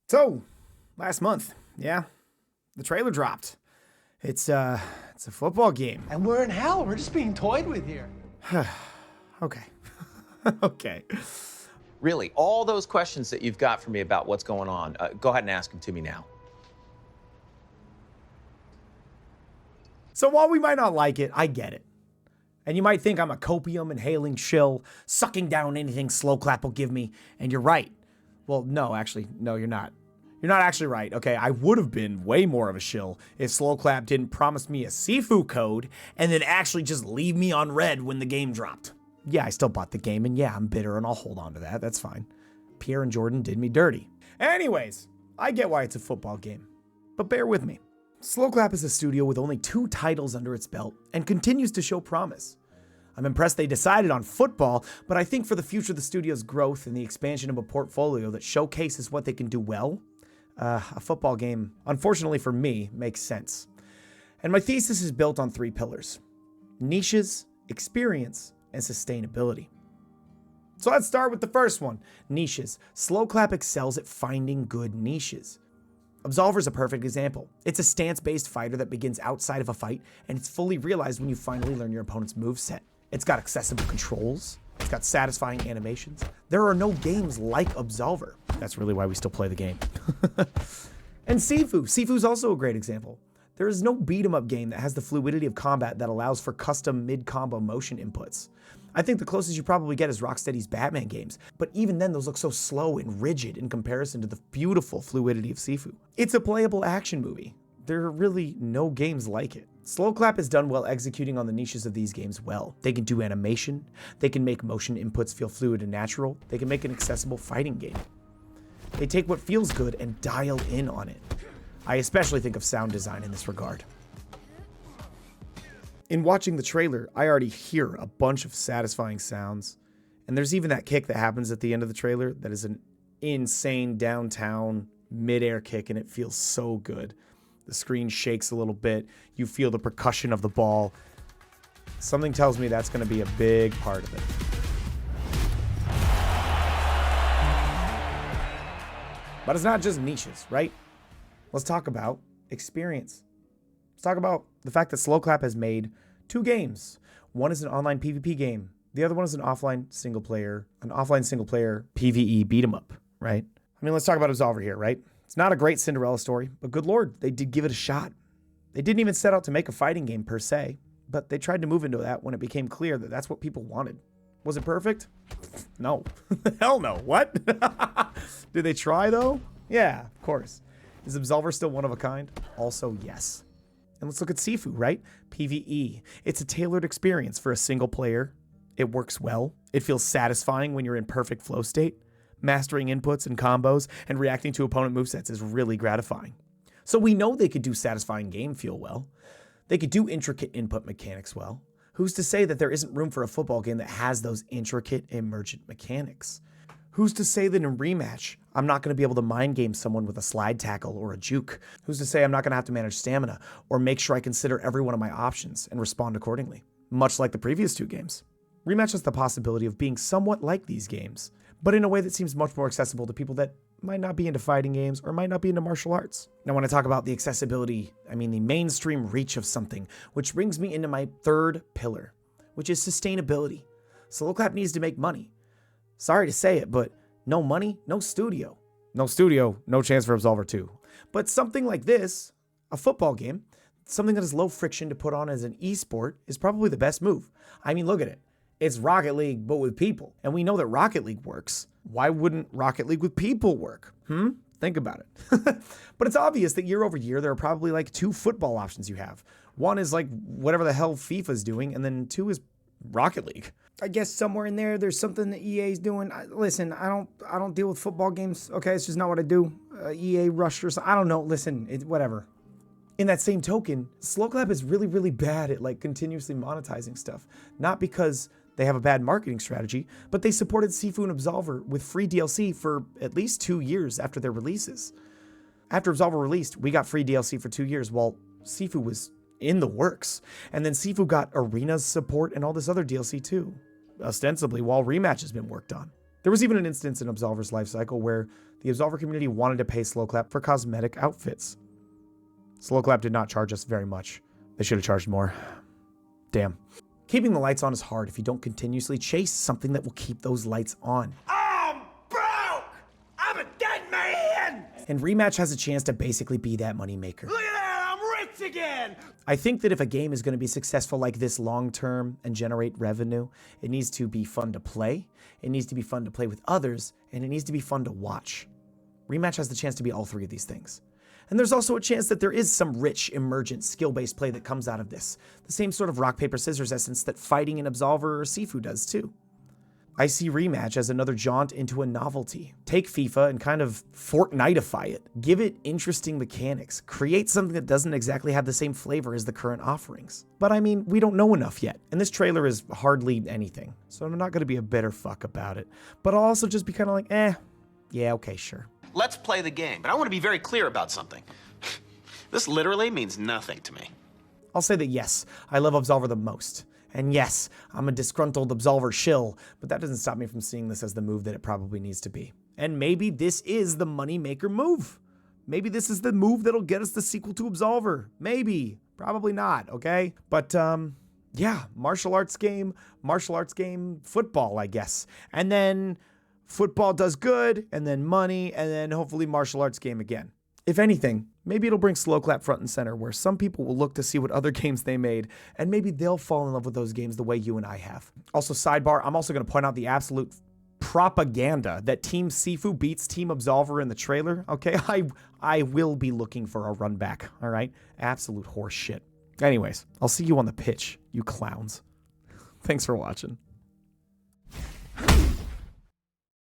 So, last month, yeah, the trailer dropped. It's a football game. And we're in hell. We're just being toyed with here. Okay. Okay. Really, all those questions that you've got for me about what's going on, go ahead and ask them to me now. So while we might not like it, I get it. And you might think I'm a copium inhaling shill, sucking down anything Sloclap will give me, and you're right. Well, no, actually, no, you're not. You're not actually right, okay? I would have been way more of a shill if Sloclap didn't promise me a Sifu code and then actually just leave me on red when the game dropped. Yeah, I still bought the game, and yeah, I'm bitter, and I'll hold on to that. That's fine. Pierre and Jordan did me dirty. Anyways, I get why it's a football game, but bear with me. Sloclap is a studio with only 2 titles under its belt and continues to show promise. I'm impressed they decided on football, but I think for the future of the studio's growth and the expansion of a portfolio that showcases what they can do well, a football game, unfortunately for me, makes sense. And my thesis is built on 3 pillars: niches, experience, and sustainability. So let's start with the first one, niches. Sloclap excels at finding good niches. Absolver is a perfect example. It's a stance-based fighter that begins outside of a fight, and it's fully realized when you finally learn your opponent's moveset. It's got accessible controls. It's got satisfying animations. There are no games like Absolver. That's really why we still play the game. And Sifu's also a great example. There is no beat-em-up game that has the fluidity of combat that allows for custom mid-combo motion inputs. I think the closest you probably get is Rocksteady's Batman games, but even then those look so slow and rigid in comparison to the beautiful fluidity of Sifu. It's a playable action movie. There are really no games like it. Sloclap has done well executing on the niches of these games well. They can do animation, they can make motion inputs feel fluid and natural, they can make an accessible fighting game. They take what feels good and dial in on it. I especially think of sound design in this regard. In watching the trailer, I already hear a bunch of satisfying sounds, and there's even that kick that happens at the end of the trailer that is an insane downtown mid-air kick, and it feels so good. The screen shakes a little bit, you feel the percussion of the ball. Something tells me that's going to be a big part of it. But it's not just niches, right? Let's talk about experience. Let's talk about the fact that Sloclap has made 2 games. One is an online PvP game. The other one is an offline single player PvE beat 'em up, right? I mean, let's talk about Absolver here, right? It's not a great Cinderella story, but good lord, they did give it a shot. They didn't even set out to make a fighting game per se, but they tried to move into that when it became clear that that's what people wanted. Was it perfect? No. Hell no. What? Did they try though? Yeah, of course. Is Absolver still one of a kind? Also, yes. And let's look at Sifu, right? PvE. It's a tailored experience for a single player. It works well. It feels satisfying when you're in perfect flow state. Mastering inputs and combos and reacting to opponent movesets is really gratifying. So we know they could do satisfying game feel well. They could do intricate input mechanics well. Who's to say that there isn't room for a football game that has those intricate emergent mechanics? Who's to say that in Rematch, I'm not going to be able to mind game someone with a slide tackle or a juke? Who's to say I'm not going to have to manage stamina or make sure I consider every one of my options and respond accordingly? Much like the previous 2 games. Rematch has the possibility of being somewhat like these games, but in a way that seems much more accessible to people that might not be into fighting games or might not be into martial arts. Now, when I talk about the accessibility, I mean the mainstream reach of something, which brings me into my 3rd pillar, which is sustainability. Sloclap needs to make money. Sorry to say it, but no money, no studio. No studio, no chance for Absolver 2. But something like this, a football game, something that is low friction to put on as an esport, is probably the best move. I mean, look at it. It's Rocket League, but with people. And we know that Rocket League works. Why wouldn't Rocket League with people work? Think about it. But it's obvious that year over year, there are probably like 2 football options you have. One is like whatever the hell FIFA's doing, and then 2 is Rocket League. I guess somewhere in there's something that EA's doing. Listen, I don't deal with football games. Okay, it's just not what I do. EA Rush or something. I don't know. Listen, whatever. In that same token, Sloclap is really, really bad at like continuously monetizing stuff. Not because they have a bad marketing strategy, but they supported Sifu and Absolver with free DLC for at least 2 years after their releases. After Absolver released, we got free DLC for 2 years while Sifu was in the works. And then Sifu got Arena's support and all this other DLC too, ostensibly while Rematch has been worked on. There was even an instance in Absolver's life cycle where the Absolver community wanted to pay Sloclap for cosmetic outfits. Sloclap did not charge us very much. They should have charged more. Damn. Keeping the lights on is hard if you don't continuously chase something that will keep those lights on. I'm broke! I'm a dead man! And Rematch has a chance to basically be that moneymaker. Look at that, I'm rich again! I think that if a game is going to be successful like this long term and generate revenue, it needs to be fun to play, it needs to be fun to play with others, and it needs to be fun to watch. Rematch has the chance to be all three of these things. And there's also a chance that there is some rich, emergent, skill-based play that comes out of this. The same sort of rock, paper, scissors essence that fighting in Absolver or Sifu does too. I see Rematch as another jaunt into a novelty. Take FIFA and kind of Fortniteify it. Give it interesting mechanics. Create something that doesn't exactly have the same flavor as the current offerings. But I mean, we don't know enough yet, and this trailer is hardly anything, so I'm not going to be a bitter fuck about it. But I'll also just be kind of like, yeah, okay, sure. Let's play the game, but I want to be very clear about something. This literally means nothing to me. I'll say that yes, I love Absolver the most. And yes, I'm a disgruntled Absolver shill, but that doesn't stop me from seeing this as the move that it probably needs to be. And maybe this is the moneymaker move. Maybe this is the move that'll get us the sequel to Absolver. Maybe. Probably not, okay? But, yeah, martial arts game, football, I guess. And then football does good, and then money, and then hopefully martial arts game again. If anything, maybe it'll bring Sloclap front and center, where some people will look to see what other games they made, and maybe they'll fall in love with those games the way you and I have. Also, sidebar, I'm also going to point out the absolute propaganda that Team Sifu beats Team Absolver in the trailer, okay? I will be looking for a run back, all right? Absolute horse shit. Anyways, I'll see you on the pitch, you clowns. Thanks for watching.